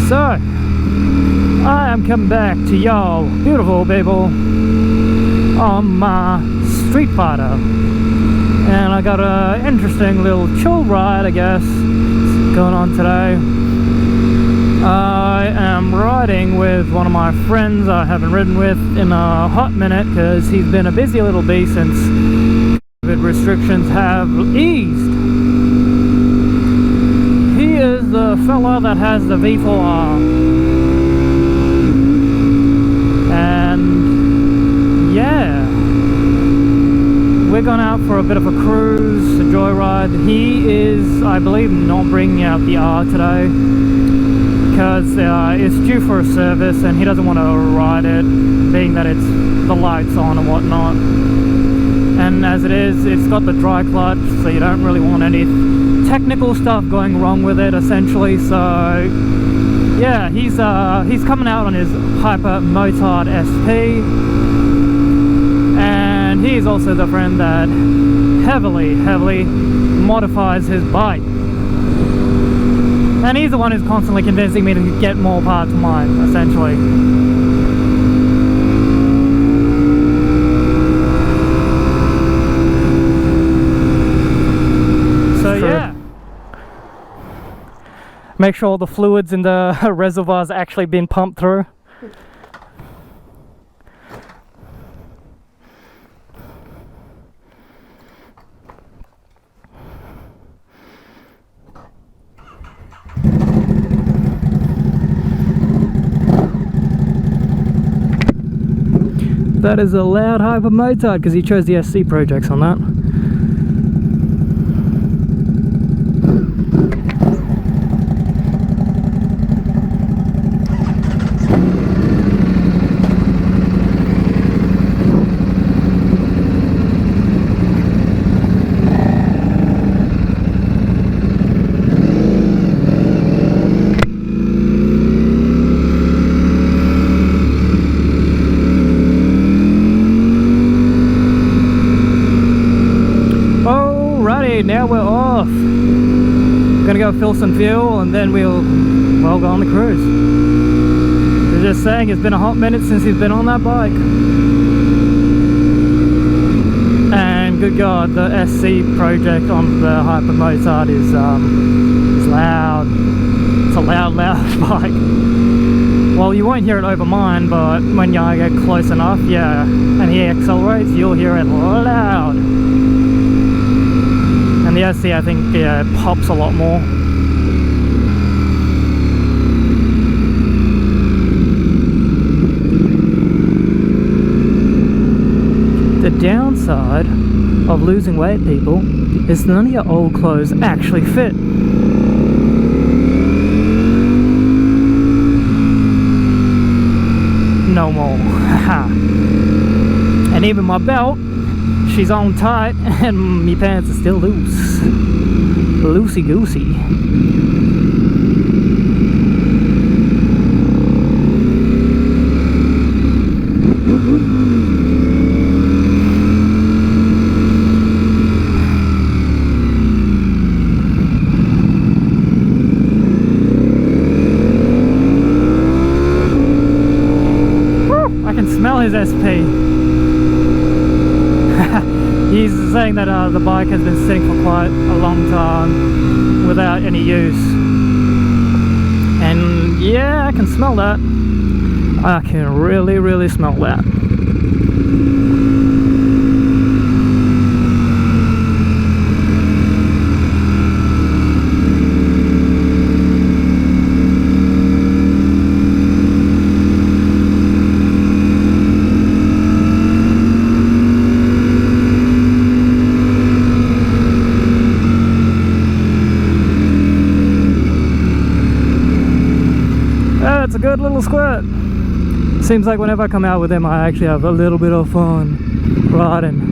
So, I am coming back to y'all, beautiful people, on my Street Fighter. And I got an interesting little chill ride, I guess, going on today. I am riding with one of my friends I haven't ridden with in a hot minute because he's been a busy little bee since COVID restrictions have eased. He is the fella that has the V4R. And yeah, we're going out for a bit of a cruise, a joyride. He is, I believe, not bringing out the R today because it's due for a service and he doesn't want to ride it, being that it's the lights on and whatnot. And as it is, it's got the dry clutch, so you don't really want any technical stuff going wrong with it, essentially. So yeah, he's coming out on his Hypermotard SP, and he's also the friend that heavily modifies his bike. And he's the one who's constantly convincing me to get more parts of mine, essentially. So yeah. Make sure all the fluids in the reservoir's actually been pumped through. That is a loud Hypermotard because he chose the SC projects on that. Now we're off. Gonna go fill some fuel and then we'll go on the cruise. They're just saying it's been a hot minute since he's been on that bike. And good God, the SC project on the Hypermotard is loud. It's a loud bike. Well, you won't hear it over mine, but when you get close enough, yeah, and he accelerates, you'll hear it loud. And the SC, I think, yeah, pops a lot more. The downside of losing weight, people, is none of your old clothes actually fit. No more. And even my belt, she's on tight and my pants are still loose. Loosey goosey. I can smell his SP. He's saying that the bike has been sitting for quite a long time without any use. And yeah, I can smell that. I can really smell that. It's a good little squirt. Seems like whenever I come out with him, I actually have a little bit of fun riding.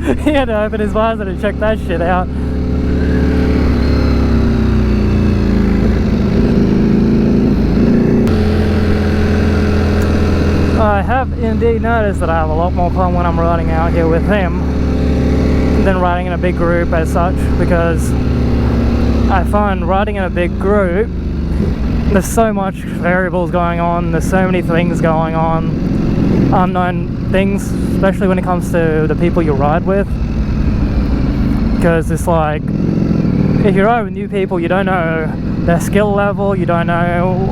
He had to open his visor to check that shit out. I have indeed noticed that I have a lot more fun when I'm riding out here with him than riding in a big group as such, because I find riding in a big group, there's so much variables going on, there's so many things going on, unknown things, especially when it comes to the people you ride with, because it's like, if you ride with new people, you don't know their skill level, you don't know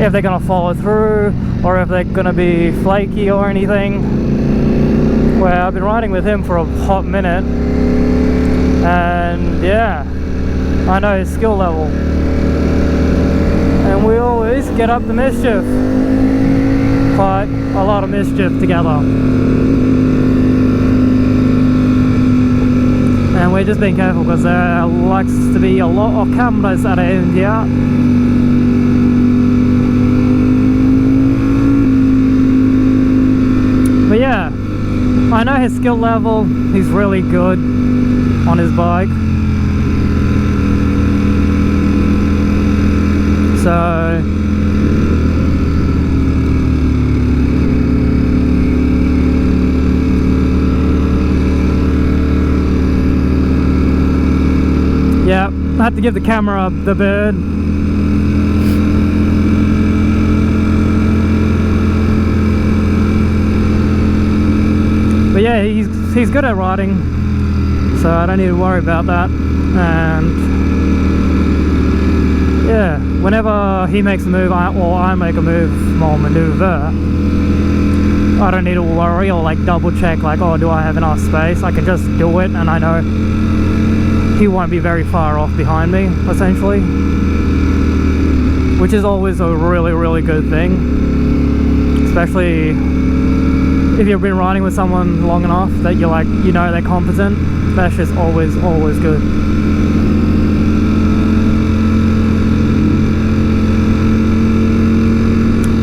if they're going to follow through, or if they're going to be flaky or anything. Well, I've been riding with him for a hot minute, and yeah, I know his skill level, and we always get up to mischief, quite a lot of mischief together. And we're just being careful because there likes to be a lot of cameras around here. But yeah, I know his skill level, he's really good on his bike. So yeah, I had to give the camera the bird. But yeah, he's good at riding, so I don't need to worry about that. And yeah, whenever he makes a move or I make a move or maneuver, I don't need to worry or like double check like, oh, do I have enough space? I can just do it, and I know he won't be very far off behind me, essentially, which is always a really, really good thing, especially if you've been riding with someone long enough that you're like, you know, they're competent. That's just always good.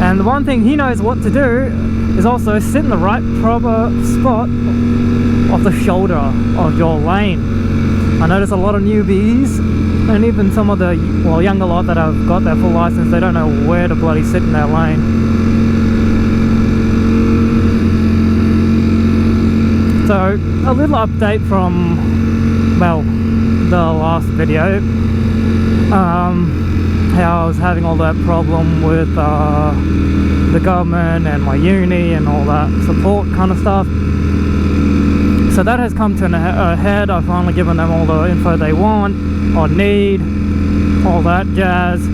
And the one thing he knows what to do is also sit in the right proper spot of the shoulder of your lane. I notice a lot of newbies, and even some of the younger lot that have got their full license, they don't know where to bloody sit in their lane. So, a little update from, well, the last video, how I was having all that problem with the government and my uni and all that support kind of stuff. So that has come to a head. I've finally given them all the info they want or need, all that jazz.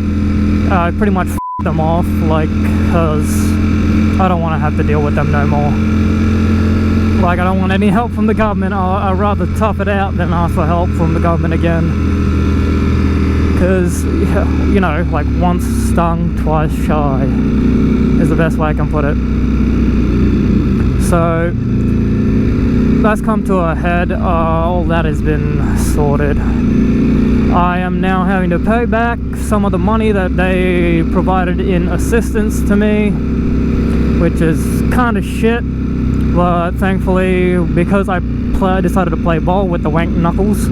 I pretty much f***ed them off, like, because I don't want to have to deal with them no more. Like, I don't want any help from the government. I'd rather tough it out than ask for help from the government again. Because, you know, like, once stung, twice shy is the best way I can put it. So that's come to a head. All that has been sorted. I am now having to pay back some of the money that they provided in assistance to me, which is kind of shit. But thankfully, because I decided to play ball with the wank knuckles,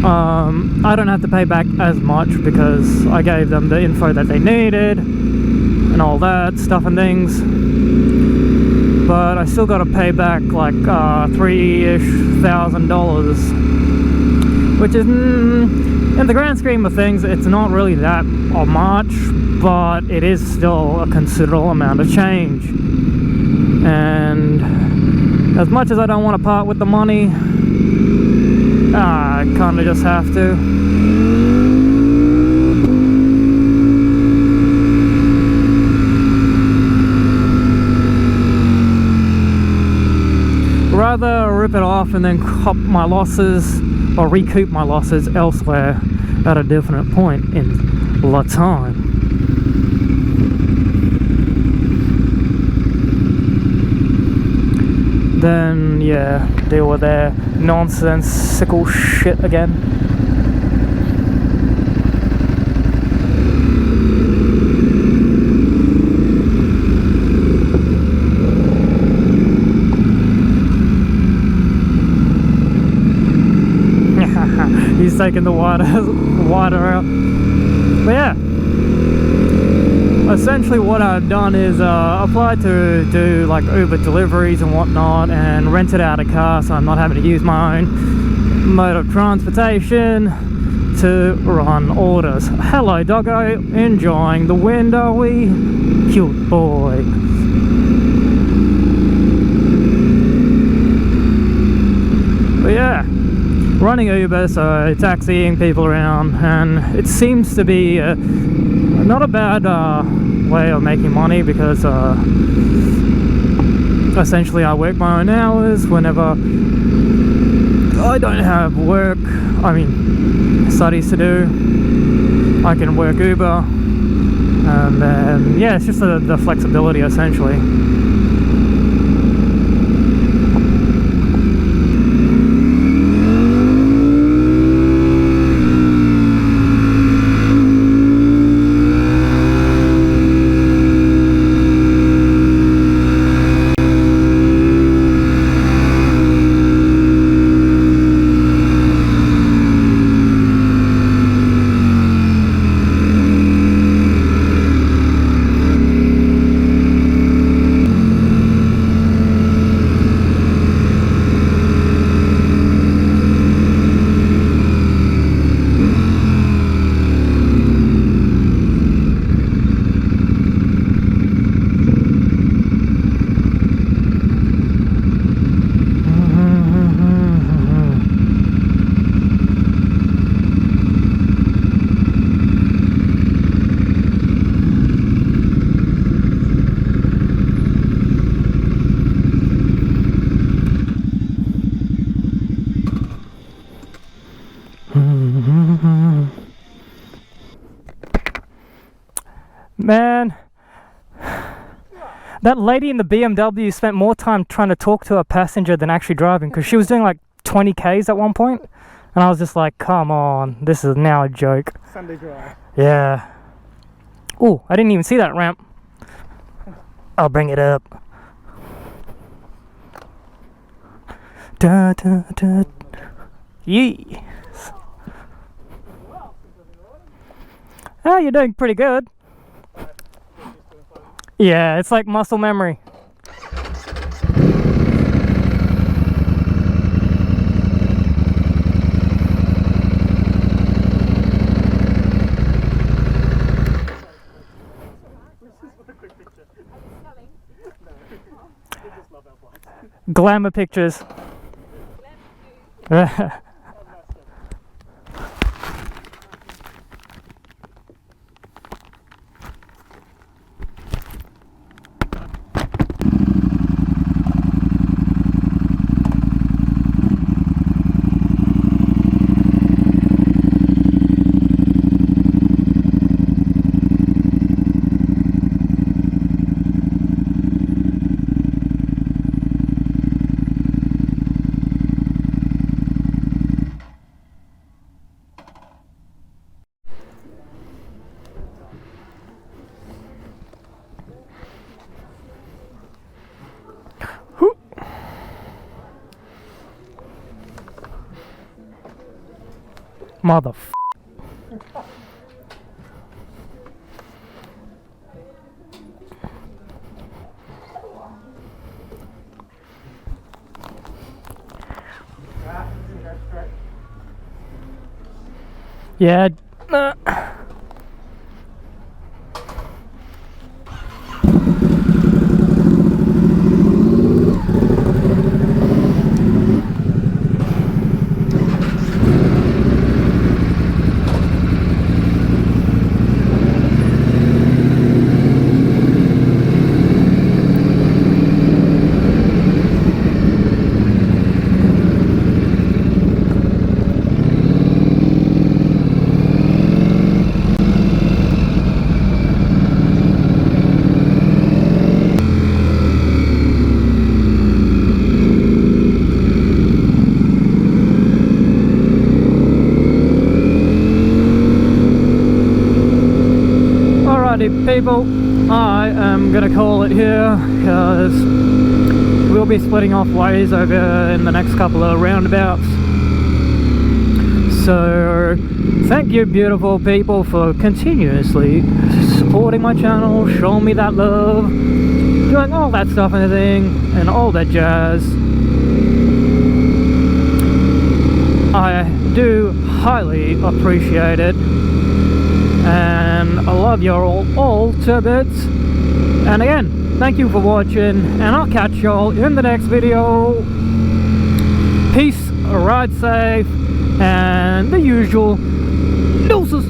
I don't have to pay back as much because I gave them the info that they needed and all that stuff and things. But I still got to pay back like $3,000, which is, in the grand scheme of things, it's not really that much, but it is still a considerable amount of change. And as much as I don't want to part with the money, I kind of just have to. Rather rip it off and then cop my losses or recoup my losses elsewhere at a different point in the time. Then, yeah, deal with their nonsensical shit again. He's taking the wider out. But yeah, essentially what I've done is applied to do like Uber deliveries and whatnot, and rented out a car so I'm not having to use my own mode of transportation to run orders. Hello doggo, enjoying the wind are we? Cute boy. But yeah, running Uber, so taxiing people around, and it seems to be not a bad way of making money, because essentially I work my own hours whenever I don't have work, I mean studies to do. I can work Uber, and then yeah, it's just the flexibility essentially. Man, that lady in the BMW spent more time trying to talk to a passenger than actually driving, because she was doing like 20 Ks at one point, and I was just like, come on, this is now a joke. Sunday drive. Yeah. Oh, I didn't even see that ramp. I'll bring it up. Da, da, da. Yee. Oh, you're doing pretty good. Yeah, it's like muscle memory. Glamour pictures. Mother f***. Yeah. People, I am gonna call it here, because we'll be splitting off ways over in the next couple of roundabouts. So thank you, beautiful people, for continuously supporting my channel, showing me that love, doing all that stuff and everything, and all that jazz. I do highly appreciate it, and I love you all to bits. And again, thank you for watching, and I'll catch y'all in the next video. Peace, ride safe, and the usual deuces.